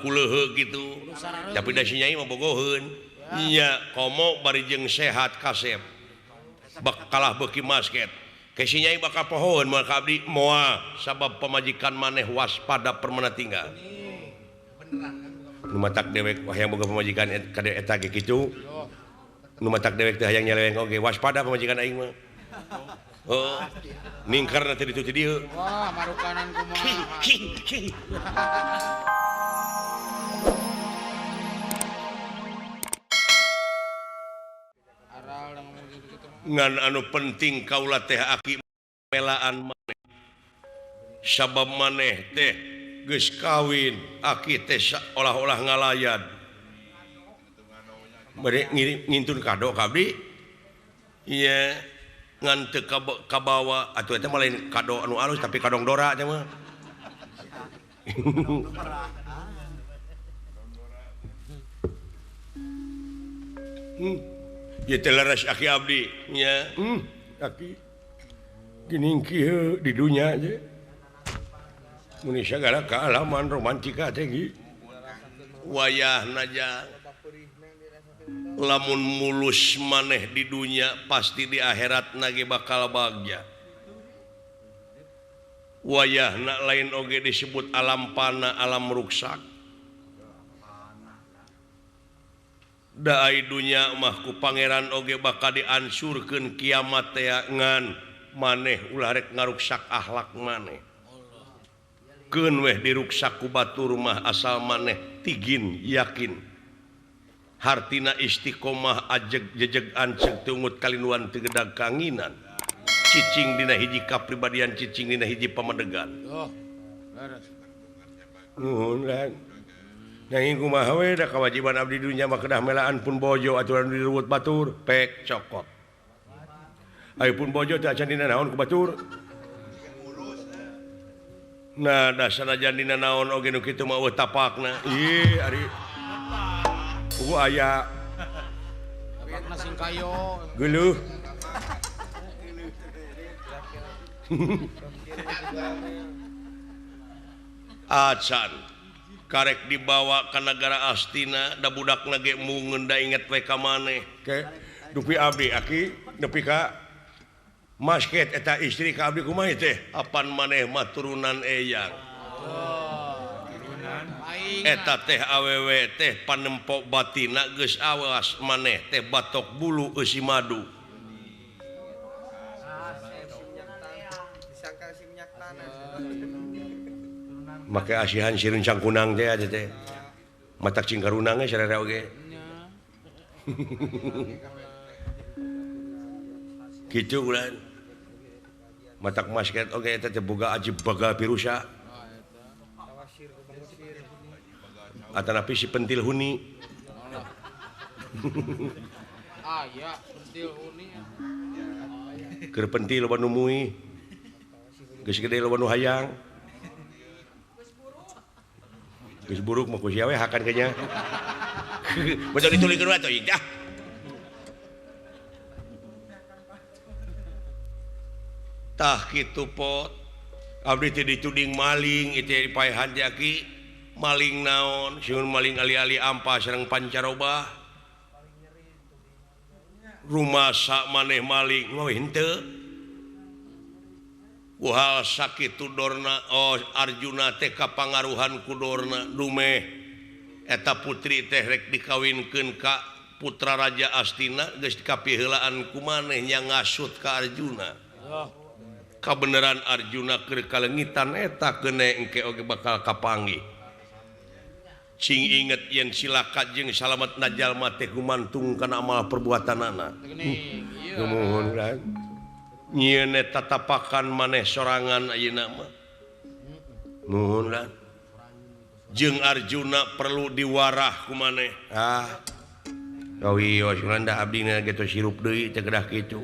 kulehe gitu tapi da si Nyai mah bogoheun nya komo bari jeung sehat kasep kalah beuki masket ke si Nyai bakal pohon moal ka abdi moal sabab pamajikan maneh waspada permana tinggal nu matak dewek hayang boga pamajikan kade eta ge kitu nu matak dewek teh hayang nyeleweng oge waspada pamajikan aing mah oh ningkar nanti ditu di dieu wah marukanan kumaha ngan anu penting kaula teh aki melaan maneh sabab maneh teh geus kawin aki teh olah-olah ngalayan bari ngintun kado ka abdi ieu ngan teu kabawa atuh eta mah lain kado anu alus tapi kadong dora teh mah ya telaras aki abdi nya aki gini kieu di dunya aja mun sagala kaalaman romantika teh ge wayahna jang lamun mulus maneh di dunya pasti di akhirat nage bakal bagja wayahna lain oge disebut alam pana alam ruksak da ai dunya mah ku pangeran oge bakal diansurkeun kiamat teh ngan maneh ulah rek ngaruksak akhlak maneh keun weh diruksak ku batur mah asal maneh tigin yakin hartina istiqomah ajeg jejeg anceg tungut kalinuan teu gedag kanginan cicing dina hiji kapribadian cicing dina hiji pamadegan nuhun lan nanging kumaha we da kewajiban abdi dunya mah kedah melaan pun bojo aturan diruwut batur pek cokot aya pun bojo teh acan dina naon ku batur nah da sanajan dina naon oge nu kitu mah eueuh tapakna ih ari pugu aya tapakna sing kayo geuleuh acan karek dibawa ke negara Astina da budakna ge mungeun da inget we ka maneh ke dupi abdi aki nepi ka masket eta istri ka abdi kumaha teh apan maneh mah turunan eyang eta teh awewe teh panempo batina geus awas maneh teh batok bulu eusi madu make asihan si rencang kunang teh aja teh matak cing karunang ge sararea oge kitu ulah matak masket oge eta teh boga ajib bagal pirusa atanapi si pentil huni aya pentil huni keur pentil loba nu muih geus gede loba nu hayang geus buruk mah ku sia we hakan kenya betul ditulikeun we atuh dah tah kitu pot abdi teh dituding maling itu dipaehan teh aki maling naon sieun maling ali-ali ampas sareng pancaroba rumasa maneh maling ngeuh henteu wahal sakitu dorna oh Arjuna teh kapangaruhan ku dorna dumeh eta putri teh rek dikawinkeun ka putra raja Astina geus kapiheulaan ku maneh nya ngasut ka Arjuna kabeneran Arjuna keur kalengitan eta keune engke oge bakal kapanggih sing inget yen silaka jeung salamet na jalma teh gumantung kana amal perbuatanana nuhun urang nyieun eta tatapakan maneh sorangan ayeuna mah nuhun urang jeung Arjuna perlu diwarah ku maneh rawios urang abdina geto sirup deui teh kedah kitu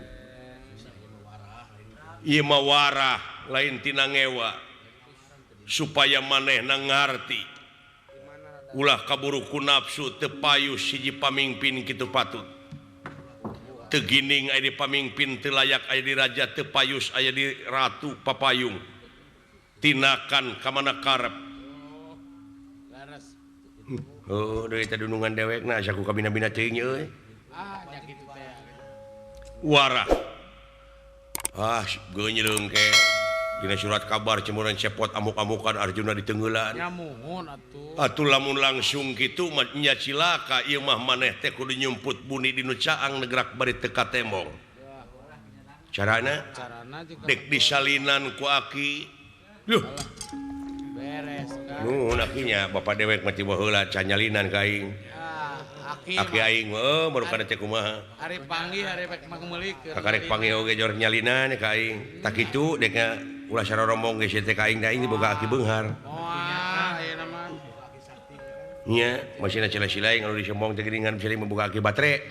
ieu mah warah lain tina ngewa supaya maneh ngarti ulah kaburu ku nafsu teu payus siji pamingpin kitu patut teu gining aya di pamingpin teu layak aya di raja teu payus aya di ratu papayung tinakan ka mana karep Oh deui teh dunungan dewekna asa ku kabina-bina teuing euy. Nya kitu teh. Warah. Geunyeulung ke dina surat kabar cemuran cepot amuk-amukan Arjuna di Tenggelan. Ya muhun atuh. Atuh lamun langsung kitu nya cilaka ieu mah maneh teh kudu nyumput buni dinu caang negrak bari teu katembong. Carana juga dek disalinan ku aki. Yuh. Beres kan. Nuhun akinya bapak dewek mah tiba heula can nyalinan ka aing. Aki aing baru kada teh kumaha. Hari panggih hari pek mageulikeun. Kakarek panggih oge jor nyalinan ka aing. Tak kitu dekna ulah sarorombong geus teh ka aing da aing diboga aki beunghar. Moal ayeuna mah. Nya, masih cila-cila yang kalau disombong teh geuningan bisa membuka aki baterai.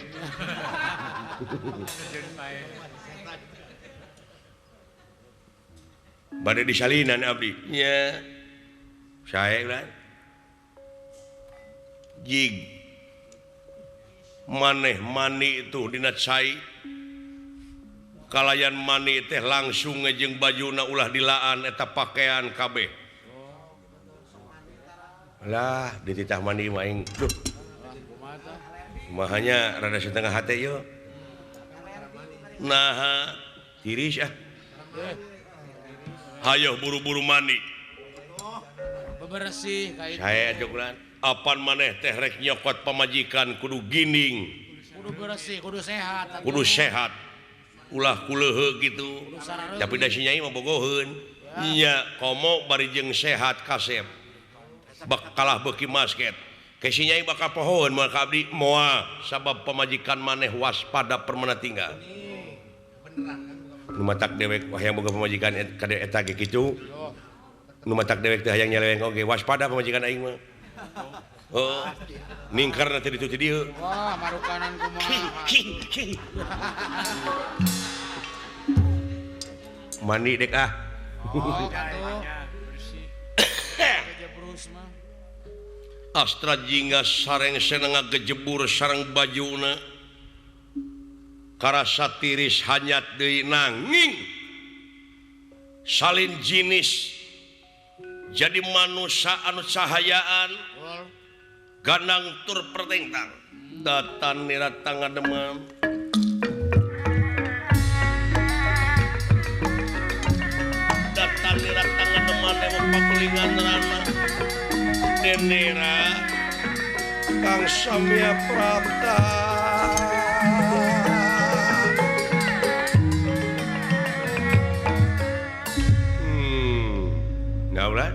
Bade disalinan abdi. Nya. Sae lah. Jig maneh mani itu dina cai kalayan mani teh langsung ngejeng bajuna ulah dilaan eta pakaian kabeh. Lah dititah mani maing duh mahanya rada setengah hate yo nah tiris hayo buru-buru mani bebersih kayak saya joglan apan maneh teh rek nyokot pamajikan kudu gining kudu bersih kudu sehat kudu sehat ulah kuleuheuk gitu tapi da si nyai mah bogoheun nya komo bari jeung sehat kasep kalah beuki masket ke si nyai bakal pohoeun moal ka abdi moal sabab pamajikan maneh waspada permana tinggal nu matak dewek hayang boga pamajikan kade eta ge kitu nu matak dewek teh hayang nyeleweng oge waspada pamajikan aing mah. Oh, ningkar nanti itu dia. Wah, marukanan kumaha. Mandi dek ah. Oh, katuh. Gejebrus mah. Astra jingga sareng seneng ngagejebur sareng bajuna. Karasa tiris hanyat deui nanging. Salin jinis. Jadi manusia anu cahayaan ganang tur pertengtang datan nirat tangga demam datan nirat tangga demam yang pakulingan rana denera Kang Samya Prata Naulah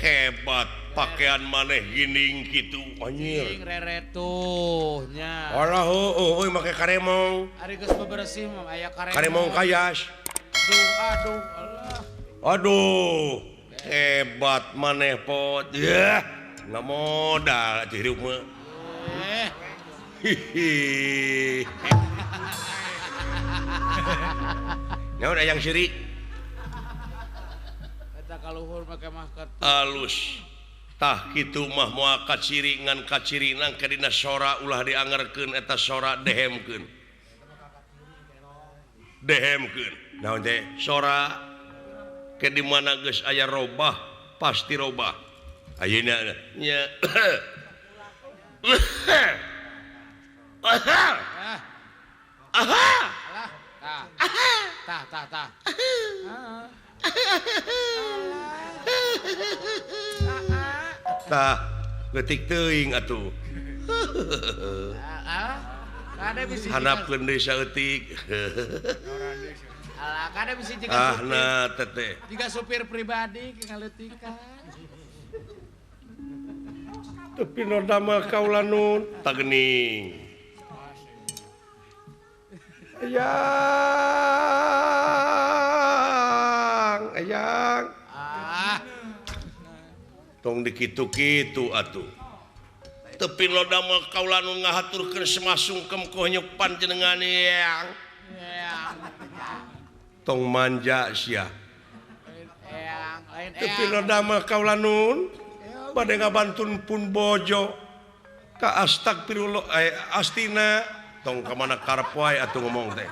hebat pakaian maneh gining kitu anjir reretuhnya alah heueuy make karemong ari geus bebersih mah aya karemong kayas aduh hebat maneh pot ya nggak modal hirup mah hihi naon aya yang siri kaluhur make mah alus tah kitu mah moal kaciringan kacirinan ka dina sora ulah diangerkeun eta sora dehemkeun naon teh sora ke di mana geus aya robah pasti robah ayeuna nya tah tah leutik teuing atuh kada bisi handapkeun deui saeutik alah kada bisi jiga supir nah teteh jiga supir pribadi ngaleutikan tapi no damel kaula nun tageuning ayang tong dikitu-kitu atuh tepi lo damel kaula nun ngahaturkeun semasungkem ku heunyuk panjenengan yang tong manja sia tepi lo damel kaula nun bade ngabantun pun bojo ka astagfirullah astina tong ka mana karep wae atuh ngomong teh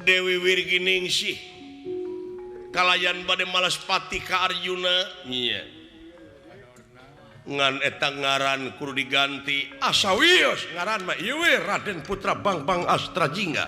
Dewi Wirginingsih kalayan bade Malaspati ka Arjuna iya ngan eta ngaran kudu diganti asawios ngaran mah ieu Raden Putra Bang Astrajingga